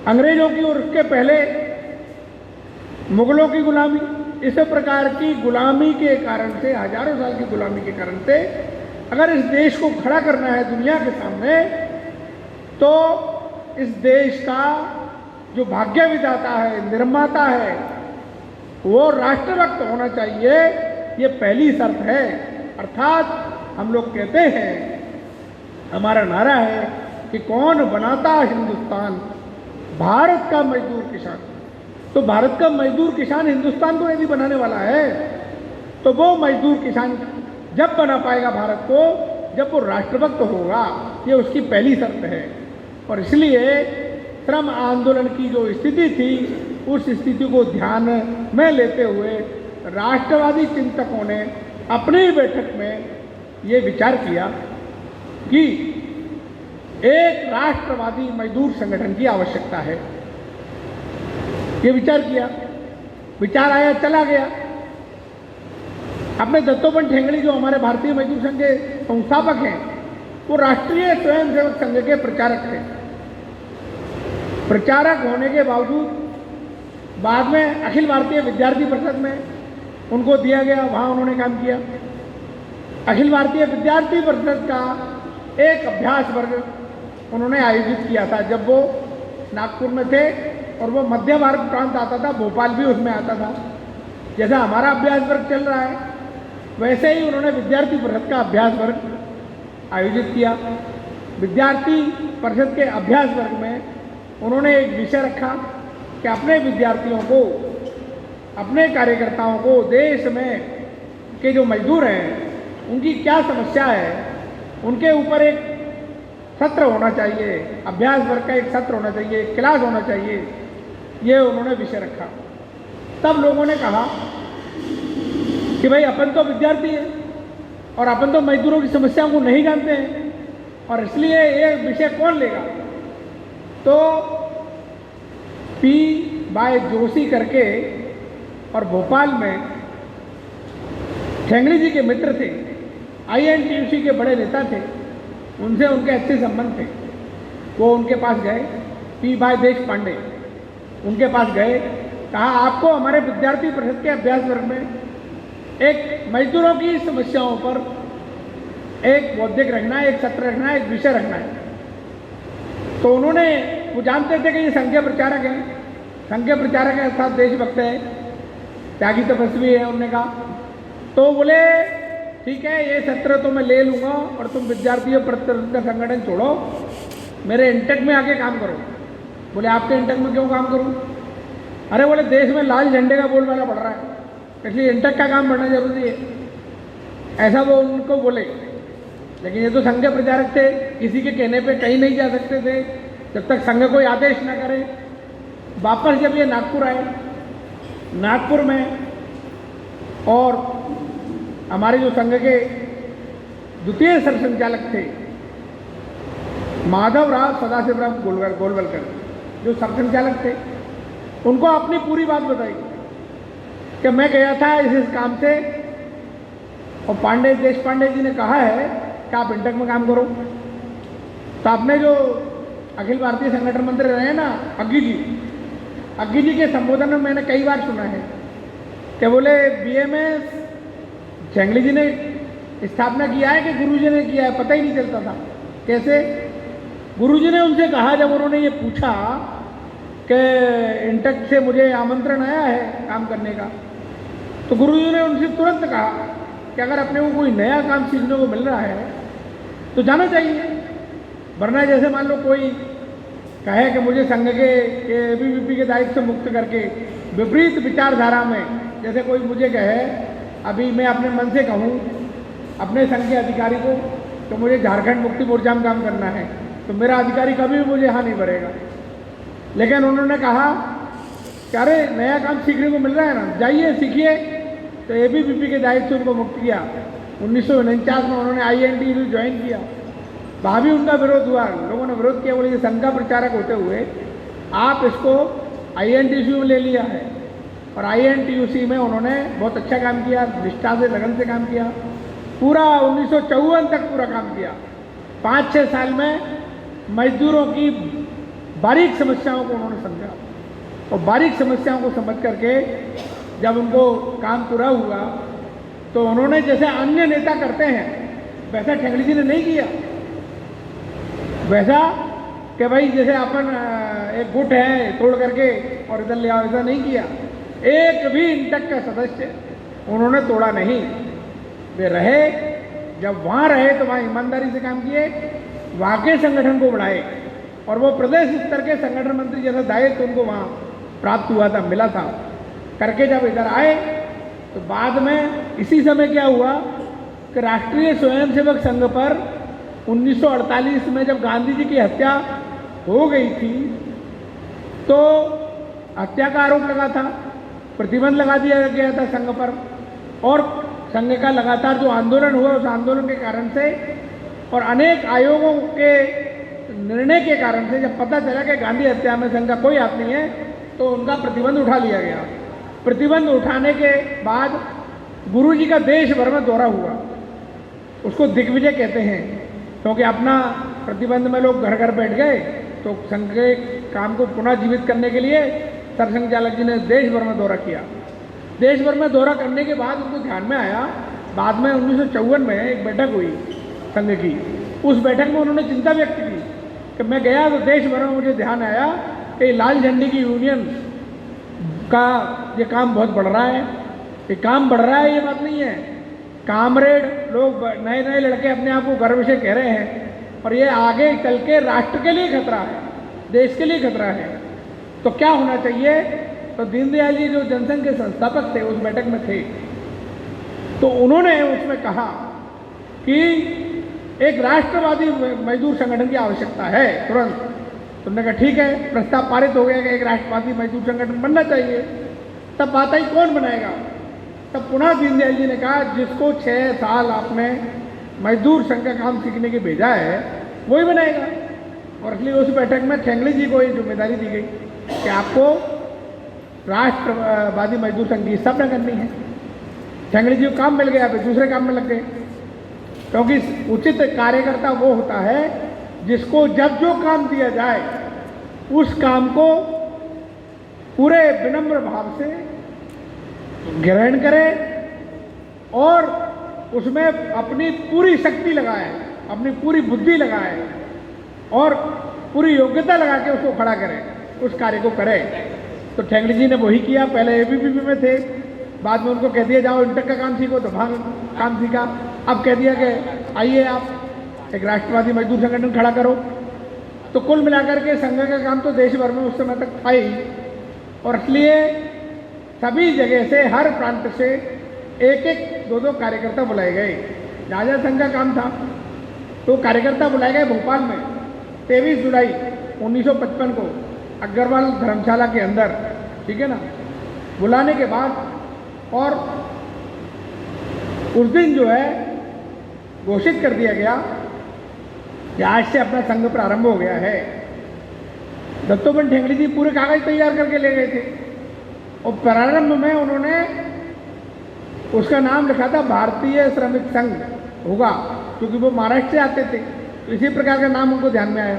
अंग्रेजों की, और उसके पहले मुगलों की गुलामी, इस प्रकार की गुलामी के कारण से, हजारों साल की गुलामी के कारण से, अगर इस देश को खड़ा करना है दुनिया के सामने, तो इस देश का जो भाग्य विधाता है, निर्माता है, वो राष्ट्रभक्त होना चाहिए। ये पहली शर्त है। अर्थात हम लोग कहते हैं, हमारा नारा है कि कौन बनाता हिंदुस्तान? भारत का मजदूर किसान। तो भारत का मजदूर किसान हिंदुस्तान को यदि बनाने वाला है, तो वो मजदूर किसान जब बना पाएगा भारत को, जब वो राष्ट्रभक्त होगा। ये उसकी पहली शर्त है। और इसलिए श्रम आंदोलन की जो स्थिति थी, उस स्थिति को ध्यान में लेते हुए राष्ट्रवादी चिंतकों ने अपनी बैठक में ये विचार किया कि एक राष्ट्रवादी मजदूर संगठन की आवश्यकता है। ये विचार किया, विचार आया, चला गया। अपने दत्तोपंत ठेंगड़ी जो हमारे भारतीय मजदूर संघ के संस्थापक हैं, वो राष्ट्रीय स्वयंसेवक संघ के प्रचारक थे। प्रचारक होने के बावजूद बाद में अखिल भारतीय विद्यार्थी परिषद में उनको दिया गया, वहाँ उन्होंने काम किया। अखिल भारतीय विद्यार्थी परिषद का एक अभ्यास वर्ग उन्होंने आयोजित किया था, जब वो नागपुर में थे, और वो मध्य भारत प्रांत आता था, भोपाल भी उसमें आता था। जैसा हमारा अभ्यास वर्ग चल रहा है, वैसे ही उन्होंने विद्यार्थी परिषद का अभ्यास वर्ग आयोजित किया। विद्यार्थी परिषद के अभ्यास वर्ग में उन्होंने एक विषय रखा कि अपने विद्यार्थियों को, अपने कार्यकर्ताओं को, देश में के जो मजदूर हैं, उनकी क्या समस्या है, उनके ऊपर एक सत्र होना चाहिए, अभ्यास वर्ग का एक सत्र होना चाहिए, एक क्लास होना चाहिए। ये उन्होंने विषय रखा। तब लोगों ने कहा कि भाई अपन तो विद्यार्थी हैं और अपन तो मजदूरों की समस्याओं को नहीं जानते हैं, और इसलिए ये विषय कौन लेगा? तो पी बाय जोशी करके, और भोपाल में ठेंगड़ी जी के मित्र थे, INTUC के बड़े नेता थे, उनसे उनके अच्छे संबंध थे। वो उनके पास गए, पी बाय देश पांडे उनके पास गए, कहा आपको हमारे विद्यार्थी परिषद के अभ्यास वर्ग में एक मजदूरों की समस्याओं पर एक बौद्धिक रखना है, एक सत्र रखना है, एक विषय रखना है। तो उन्होंने, वो जानते थे कि ये संघ के प्रचारक हैं, संघ के प्रचारक के साथ देशभक्त है, त्यागी तपस्वी है, उन्होंने कहा। तो बोले ठीक है, ये सत्र तो मैं ले लूँगा और तुम विद्यार्थियों प्रतिनिधि का संगठन छोड़ो, मेरे इंटेक में आके काम करो। बोले आपके इंटेक में क्यों काम करूँ? अरे बोले देश में लाल झंडे का बोलबाला बढ़ रहा है, इसलिए इंटेक का काम बढ़ना जरूरी है, ऐसा वो उनको बोले। लेकिन ये तो संघ के प्रचारक थे, किसी के कहने पे कहीं नहीं जा सकते थे जब तक संघ कोई आदेश न करे। वापस जब ये नागपुर आए, नागपुर में और हमारे जो संघ के द्वितीय सरसंचालक थे माधवराव सदाशिवराव गोलवलकर, जो सरसंचालक थे, उनको अपनी पूरी बात बताई कि मैं गया था इस काम से, और देश पांडे जी ने कहा है कि आप इंटेक में काम करो। तो आपने जो अखिल भारतीय संगठन मंत्री रहे ना अग्गी जी के संबोधन में मैंने कई बार सुना है कि बोले BMS ठेंगड़ी जी ने स्थापना किया है कि गुरुजी ने किया है, पता ही नहीं चलता था। कैसे? गुरुजी ने उनसे कहा, जब उन्होंने ये पूछा कि इंटेक से मुझे आमंत्रण आया है काम करने का, तो गुरुजी ने उनसे तुरंत कहा कि अगर अपने को कोई नया काम सीखने को मिल रहा है तो जाना चाहिए, वरना जैसे मान लो कोई कहे कि मुझे संघ के ABVP के दायित्व से मुक्त करके विपरीत विचारधारा में, जैसे कोई मुझे कहे, अभी मैं अपने मन से कहूँ अपने संघ के अधिकारी को तो मुझे झारखंड मुक्ति मोर्चा में काम करना है, तो मेरा अधिकारी कभी भी मुझे हाँ नहीं भरेगा। लेकिन उन्होंने कहा कि अरे नया काम सीखने को मिल रहा है ना, जाइए सीखिए। तो ABVP के दायित्व से उनको मुक्त किया। 1949 में उन्होंने INTUC ज्वाइन किया, वहाँ भी उनका विरोध हुआ, लोगों ने विरोध किया, बोले संघ का प्रचारक होते हुए आप इसको INTUC में ले लिया है। और INTUC में उन्होंने बहुत अच्छा काम किया, निष्ठा से लगन से काम किया, पूरा 1954 तक पूरा काम किया। 5-6 साल में मजदूरों की बारीक समस्याओं को उन्होंने समझा, और बारीक समस्याओं को समझ करके जब उनको काम पूरा हुआ तो उन्होंने, जैसे अन्य नेता करते हैं वैसा ठेंगड़ी जी ने नहीं किया। वैसा कि भाई जैसे अपन एक गुट है तोड़ करके और इधर ले आओ, ऐसा नहीं किया। एक भी इंटेक का सदस्य उन्होंने तोड़ा नहीं। वे रहे, जब वहाँ रहे तो वहाँ ईमानदारी से काम किए, वहाँ के संगठन को बढ़ाए, और वो प्रदेश स्तर के संगठन मंत्री जैसा दायित्व उनको वहाँ प्राप्त हुआ था, मिला था करके। जब इधर आए तो बाद में इसी समय क्या हुआ कि राष्ट्रीय स्वयंसेवक संघ पर 1948 में जब गांधी जी की हत्या हो गई थी तो हत्या का आरोप लगा था, प्रतिबंध लगा दिया गया था संघ पर, और संघ का लगातार जो आंदोलन हुआ उस आंदोलन के कारण से और अनेक आयोगों के निर्णय के कारण से जब पता चला कि गांधी हत्या में संघ का कोई हाथ नहीं है तो उनका प्रतिबंध उठा लिया गया। प्रतिबंध उठाने के बाद गुरुजी का देश भर में दौरा हुआ, उसको दिग्विजय कहते हैं, क्योंकि अपना प्रतिबंध में लोग घर घर बैठ गए तो संघ के काम को पुनः जीवित करने के लिए सरसंघचालक जी ने देश भर में दौरा किया। देश भर में दौरा करने के बाद उनको ध्यान में आया, बाद में 1954 में एक बैठक हुई संघ की। उस बैठक में उन्होंने चिंता व्यक्त की कि मैं गया तो देश भर में मुझे ध्यान आया कि लाल झंडे की यूनियन का ये काम बहुत बढ़ रहा है। ये काम बढ़ रहा है, ये बात नहीं है, कामरेड लोग, नए नए लड़के अपने आप को गर्व से कह रहे हैं, और ये आगे चल के राष्ट्र के लिए खतरा है, देश के लिए खतरा है। तो क्या होना चाहिए? तो दीनदयाल जी जो जनसंघ के संस्थापक थे उस बैठक में थे, तो उन्होंने उसमें कहा कि एक राष्ट्रवादी मजदूर संगठन की आवश्यकता है तुरंत। तुमने कहा ठीक है, प्रस्ताव पारित हो गया कि एक राष्ट्रवादी मजदूर संगठन बनना चाहिए। तब बात आई कौन बनाएगा? तब पुनः दीनदयाल जी ने कहा जिसको 6 साल आपने मजदूर संघ का काम सीखने के भेजा है वही बनाएगा। और इसलिए उस बैठक में ठेंगड़ी जी को ये जिम्मेदारी दी गई। कि आपको राष्ट्रवादी मजदूर संघ की स्थापना करनी है। ठेंगड़ी जी को काम मिल गया, फिर दूसरे काम में लग गए, क्योंकि उचित कार्यकर्ता वो होता है जिसको जब जो काम दिया जाए उस काम को पूरे विनम्र भाव से ग्रहण करे और उसमें अपनी पूरी शक्ति लगाए, अपनी पूरी बुद्धि लगाए और पूरी योग्यता लगा के उसको खड़ा करे, उस कार्य को करे। तो ठेंगड़ी जी ने वही किया। पहले एबीवीपी में थे, बाद में उनको कह दिया जाओ इंटर का काम सीखो, तो वहाँ काम सीखा। अब कह दिया कि आइए आप एक राष्ट्रवादी मजदूर संगठन खड़ा करो। तो कुल मिलाकर के संघ का काम तो देश भर में उस समय तक था ही, और इसलिए सभी जगह से, हर प्रांत से एक एक दो दो कार्यकर्ता बुलाए गए। राजा संघ का काम था तो कार्यकर्ता बुलाए गए भोपाल में 23 जुलाई 1955 को अग्रवाल धर्मशाला के अंदर, ठीक है ना। बुलाने के बाद और उस दिन जो है घोषित कर दिया गया कि आज से अपना संघ प्रारंभ हो गया है। दत्तोपंत ठेंगड़ी जी पूरे कागज तैयार करके ले गए थे और प्रारंभ में उन्होंने उसका नाम लिखा था भारतीय श्रमिक संघ होगा, क्योंकि वो महाराष्ट्र से आते थे, तो इसी प्रकार का नाम उनको ध्यान में आया।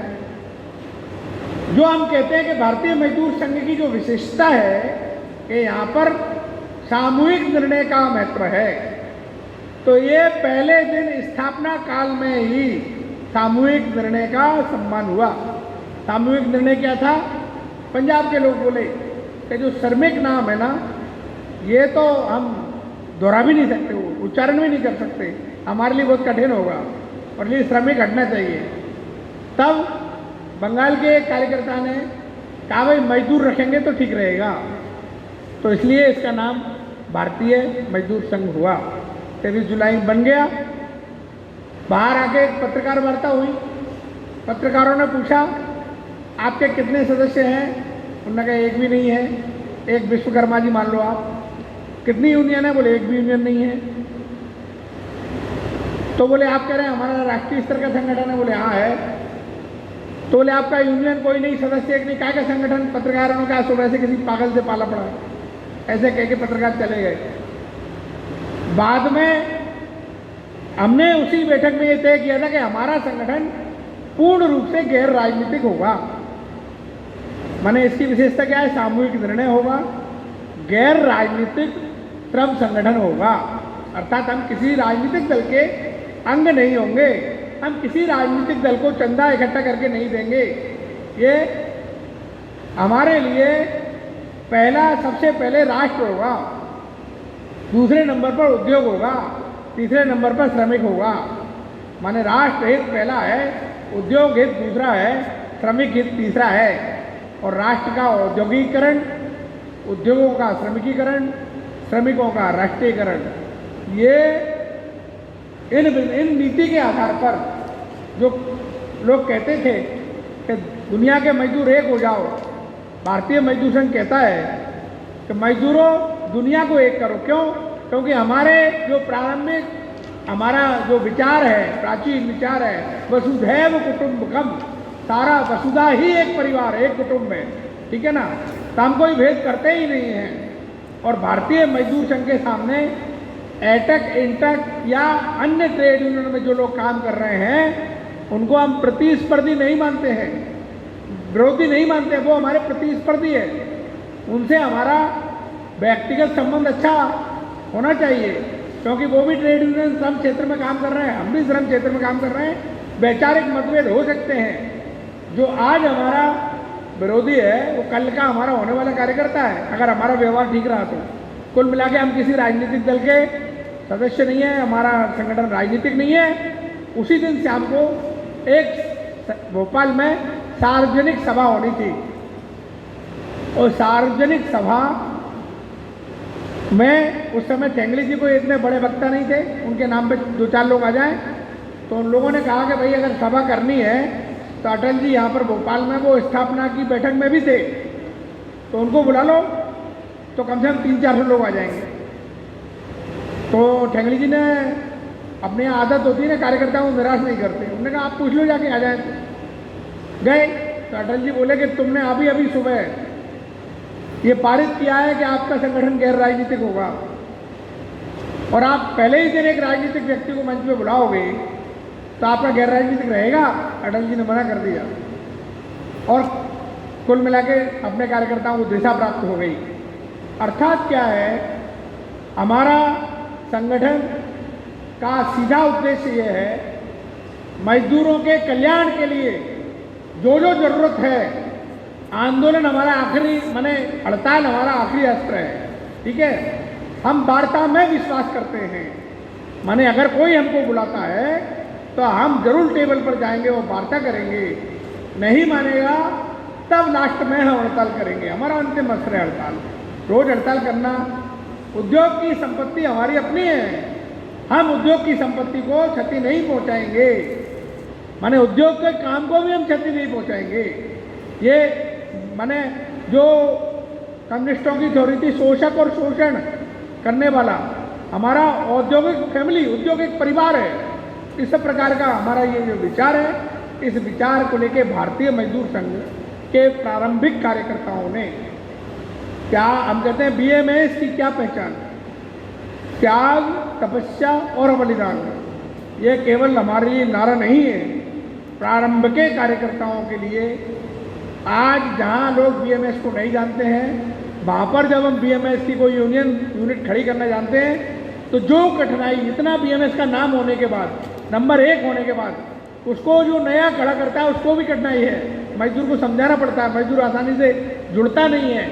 जो हम कहते हैं कि भारतीय मजदूर संघ की जो विशेषता है कि यहाँ पर सामूहिक निर्णय का महत्व है, तो ये पहले दिन स्थापना काल में ही सामूहिक निर्णय का सम्मान हुआ। सामूहिक निर्णय क्या था? पंजाब के लोग बोले कि जो श्रमिक नाम है ना, ये तो हम दोहरा भी नहीं सकते, उच्चारण भी नहीं कर सकते, हमारे लिए बहुत कठिन होगा और इसलिए श्रमिक हटना चाहिए। तब बंगाल के एक कार्यकर्ता ने कहा भाई मजदूर रखेंगे तो ठीक रहेगा, तो इसलिए इसका नाम भारतीय मजदूर संघ हुआ। 23 जुलाई बन गया। बाहर आके एक पत्रकार वार्ता हुई, पत्रकारों ने पूछा आपके कितने सदस्य हैं? उन्होंने कहा एक भी नहीं है। एक विश्वकर्मा जी मान लो आप। कितनी यूनियन है? बोले एक भी यूनियन नहीं है। तो बोले आप कह रहे हैं हमारा राष्ट्रीय स्तर का संगठन है? बोले हाँ है। तो बोले आपका यूनियन कोई नहीं, सदस्य एक नहीं, क्या का संगठन? पत्रकारों ने कहा सुबह से किसी पागल से पाला पड़ा। ऐसे कह के पत्रकार चले गए। बाद में हमने उसी बैठक में ये तय किया था कि हमारा संगठन पूर्ण रूप से गैर राजनीतिक होगा। माने इसकी विशेषता क्या है? सामूहिक निर्णय होगा, गैर राजनीतिक श्रम संगठन होगा, अर्थात हम किसी राजनीतिक दल के अंग नहीं होंगे, हम किसी राजनीतिक दल को चंदा इकट्ठा करके नहीं देंगे। ये हमारे लिए पहला, सबसे पहले राष्ट्र होगा, दूसरे नंबर पर उद्योग होगा, तीसरे नंबर पर श्रमिक होगा। माने राष्ट्र हित पहला है, उद्योग हित दूसरा है, श्रमिक हित तीसरा है। और राष्ट्र का औद्योगिकीकरण, उद्योगों का श्रमिकीकरण, श्रमिकों का राष्ट्रीयकरण, ये इन नीति के आधार पर जो लोग कहते थे कि दुनिया के मजदूर एक हो जाओ, भारतीय मजदूर संघ कहता है कि मजदूरों दुनिया को एक करो। क्यों? क्योंकि हमारे जो प्रारंभिक हमारा जो विचार है, प्राचीन विचार है, वसुधैव कुटुंबकम, सारा वसुधा ही एक परिवार, एक कुटुंब है, ठीक है ना। तो हम कोई भेद करते ही नहीं हैं। और भारतीय मजदूर संघ के सामने एटक, इंटक या अन्य ट्रेड यूनियन में जो लोग काम कर रहे हैं उनको हम प्रतिस्पर्धी नहीं मानते हैं, विरोधी नहीं मानते, वो हमारे प्रतिस्पर्धी है। उनसे हमारा व्यक्तिगत संबंध अच्छा होना चाहिए, क्योंकि वो भी ट्रेड यूनियन श्रम क्षेत्र में काम कर रहे हैं, हम भी श्रम क्षेत्र में काम कर रहे हैं। वैचारिक मतभेद हो सकते हैं। जो आज हमारा विरोधी है वो कल का हमारा होने वाला कार्यकर्ता है, अगर हमारा व्यवहार ठीक रहा तो। कुल मिला के हम किसी राजनीतिक दल के सदस्य नहीं है, हमारा संगठन राजनीतिक नहीं है। उसी दिन शाम को एक भोपाल में सार्वजनिक सभा होनी थी, और सार्वजनिक सभा में उस समय ठेंगड़ी जी कोई इतने बड़े वक्ता नहीं थे, उनके नाम पे 2-4 लोग आ जाएं। तो उन लोगों ने कहा कि भाई अगर सभा करनी है तो अटल जी यहाँ पर भोपाल में वो स्थापना की बैठक में भी थे, तो उनको बुला लो, तो कम से कम 300-400 लोग आ जाएंगे। तो ठेंगड़ी जी ने, अपने आदत होती है ना कार्यकर्ताओं को निराश नहीं करते, उन्होंने कहा आप पूछ लो जाके आ जाए। गए तो अटल जी बोले कि तुमने अभी अभी सुबह ये पारित किया है कि आपका संगठन गैर राजनीतिक होगा और आप पहले ही दिन एक राजनीतिक व्यक्ति को मंच पे बुलाओगे तो आपका गैर राजनीतिक रहेगा। अटल जी ने मना कर दिया और कुल मिला के अपने कार्यकर्ताओं को दिशा प्राप्त हो गई। अर्थात क्या है, हमारा संगठन का सीधा उद्देश्य ये है, मजदूरों के कल्याण के लिए जो जो जरूरत है, आंदोलन हमारा आखिरी माने हड़ताल हमारा आखिरी अस्त्र है। ठीक है, हम वार्ता में विश्वास करते हैं। माने अगर कोई हमको बुलाता है तो हम जरूर टेबल पर जाएंगे और वार्ता करेंगे। नहीं मानेगा तब लास्ट में हम हड़ताल करेंगे। हमारा अंतिम अस्त्र है हड़ताल। रोज हड़ताल करना, उद्योग की संपत्ति हमारी अपनी है, हम उद्योग की संपत्ति को क्षति नहीं पहुंचाएंगे। माने उद्योग के काम को भी हम क्षति नहीं पहुंचाएंगे। ये माने जो कम्युनिस्टों की थ्योरी थी शोषक और शोषण करने वाला, हमारा औद्योगिक फैमिली, औद्योगिक परिवार है। इस प्रकार का हमारा ये जो विचार है, इस विचार को लेके भारतीय मजदूर संघ के प्रारंभिक कार्यकर्ताओं ने, क्या हम कहते हैं बीएमएस की क्या पहचान, त्याग, तपस्या और बलिदान। ये केवल हमारे लिए नारा नहीं है, प्रारंभ के कार्यकर्ताओं के लिए। आज जहां लोग बीएमएस को नहीं जानते हैं, वहाँ पर जब हम बीएमएस की कोई यूनिट खड़ी करना जानते हैं तो जो कठिनाई, इतना बीएमएस का नाम होने के बाद, नंबर 1 होने के बाद, उसको जो नया खड़ा करता है उसको भी कठिनाई है। मजदूर को समझाना पड़ता है, मजदूर आसानी से जुड़ता नहीं है।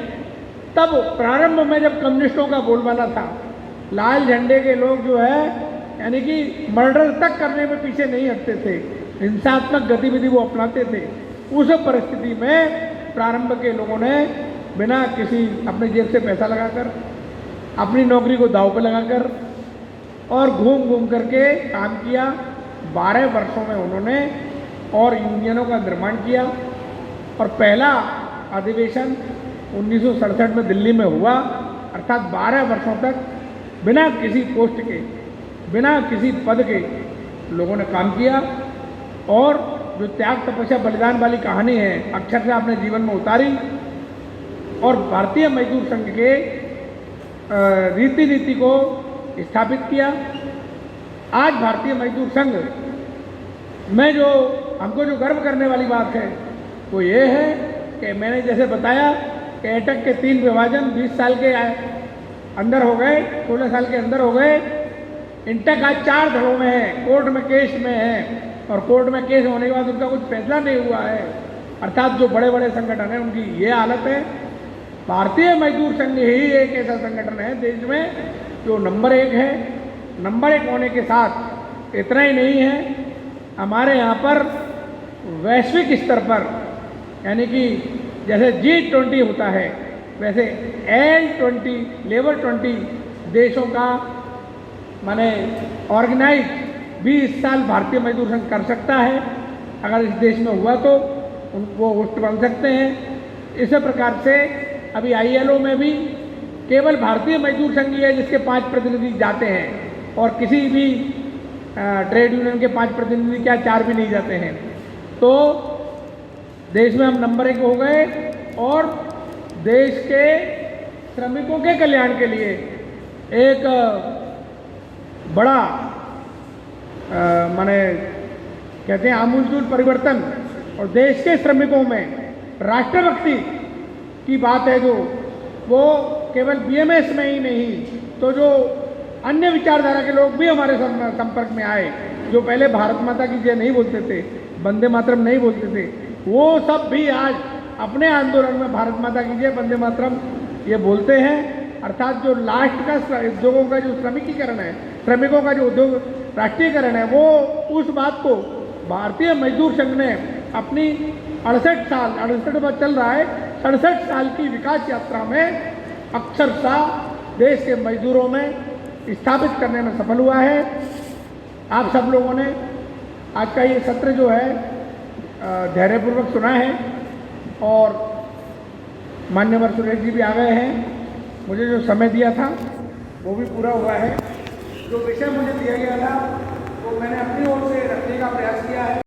तब प्रारंभ में जब कम्युनिस्टों का बोलबाला था, लाल झंडे के लोग जो है यानी कि मर्डर तक करने में पीछे नहीं हटते थे, हिंसात्मक गतिविधि वो अपनाते थे। उस परिस्थिति में प्रारंभ के लोगों ने बिना किसी अपने जेब से पैसा लगाकर, अपनी नौकरी को दांव पे लगाकर और घूम घूम करके काम किया। 12 वर्षों में उन्होंने और यूनियनों का निर्माण किया और पहला अधिवेशन 1967 में दिल्ली में हुआ। अर्थात 12 वर्षों तक बिना किसी पोस्ट के, बिना किसी पद के लोगों ने काम किया और जो त्याग, तपस्या, बलिदान वाली कहानी है अक्षर से अपने जीवन में उतारी और भारतीय मजदूर संघ के रीति नीति को स्थापित किया। आज भारतीय मजदूर संघ में जो हमको जो गर्व करने वाली बात है वो ये है कि मैंने जैसे बताया कि एटक के 3 विभाजन 20 साल के अंदर हो गए, 16 साल के अंदर हो गए। इंटक आज 4 धड़ों में है, कोर्ट में केस में है और कोर्ट में केस होने के बाद उनका कुछ फैसला नहीं हुआ है। अर्थात जो बड़े बड़े संगठन हैं उनकी ये हालत है। भारतीय मजदूर संघ ही एक ऐसा संगठन है देश में जो नंबर 1 है। नंबर 1 होने के साथ इतना ही नहीं है, हमारे यहाँ पर वैश्विक स्तर पर यानी कि जैसे G20 होता है वैसे L20 लेवल 20 देशों का माने ऑर्गेनाइज 20 साल भारतीय मजदूर संघ कर सकता है। अगर इस देश में हुआ तो वो होस्ट बन सकते हैं। इस प्रकार से अभी ILO में भी केवल भारतीय मजदूर संघ ही है जिसके 5 प्रतिनिधि जाते हैं और किसी भी ट्रेड यूनियन के 5 प्रतिनिधि क्या 4 भी नहीं जाते हैं। तो देश में हम नंबर 1 हो गए और देश के श्रमिकों के कल्याण के लिए एक बड़ा माने कहते हैं आमूलचूल परिवर्तन और देश के श्रमिकों में राष्ट्रभक्ति की बात है जो वो केवल बीएमएस में ही नहीं तो जो अन्य विचारधारा के लोग भी हमारे संपर्क में आए, जो पहले भारत माता की जय नहीं बोलते थे, वंदे मातरम नहीं बोलते थे, वो सब भी आज अपने आंदोलन में भारत माता की जय, वंदे मातरम ये बोलते हैं। अर्थात जो लास्ट का उद्योगों का जो श्रमिकीकरण है, श्रमिकों का जो उद्योग राष्ट्रीयकरण है, वो उस बात को भारतीय मजदूर संघ ने अपनी 68 में चल रहा है 67 साल की विकास यात्रा में अक्षरशः देश के मजदूरों में स्थापित करने में सफल हुआ है। आप सब लोगों ने आज का ये सत्र जो है धैर्यपूर्वक सुना है और मान्यवर सुरेश जी भी आ गए हैं। मुझे जो समय दिया था वो भी पूरा हुआ है। जो विषय मुझे दिया गया था वो मैंने अपनी ओर से रखने का प्रयास किया है।